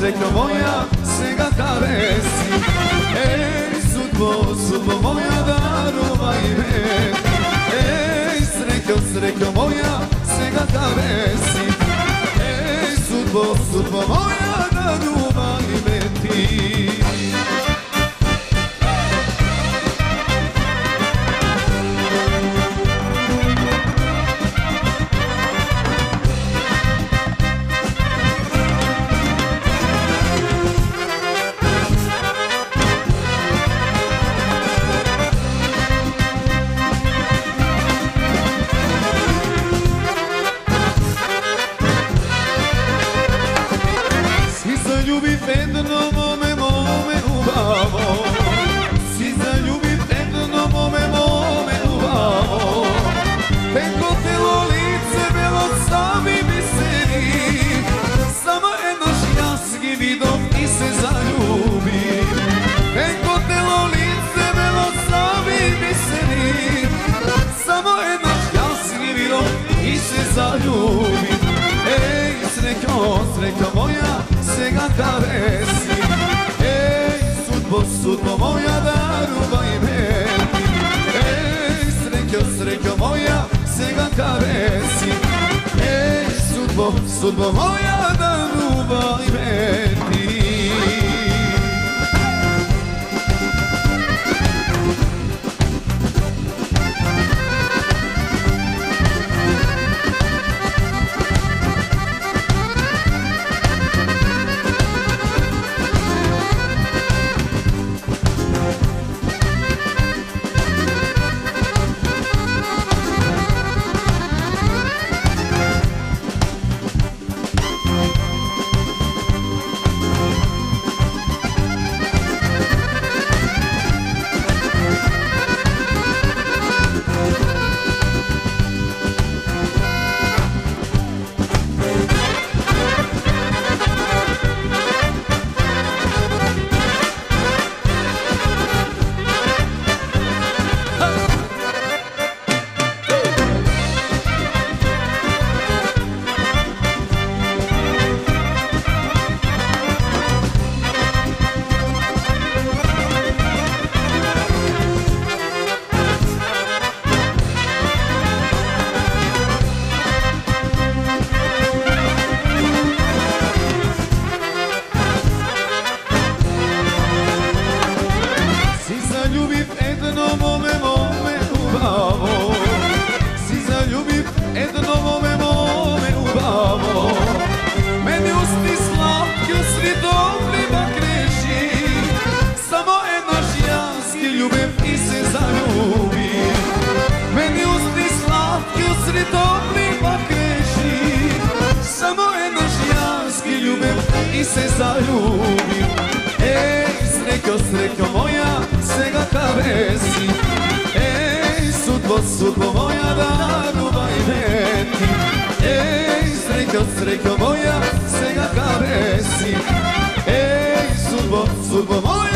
srećo moja, svega karesi. Ej, sudbo moja, darovaj me. Ej, srećo moja, svega karesi. Ej, sudbo moja, darovaj me ti. Zaljubim jedno mome ubavo, si zaljubim jedno mome ubavo. Peko telo lice belo sami biseri, samo jednoš jasgi vidom i se zaljubim. Peko telo lice belo sami biseri, samo jednoš jasgi vidom i se zaljubim. Ej, srećo moja, svega karesi. Ej, sudbo moja, darovaj me. Ej, srećo moja, svega karesi. Ej, sudbo moja, darovaj me ti. Zaljubim jedno mome ubavo, si zaljubim jedno mome ubavo. Meni usti slatki u svitovnima kreši, samo jednoš janski ljubim i se zaljubim. Meni usti slatki u svitovnima kreši, samo jednoš janski ljubim i se zaljubim. Ej, srećo moja, svega karesi. Ej, sudbo moja, darovaj me ti. Ej, srećo moja, svega karesi. Ej, sudbo moja,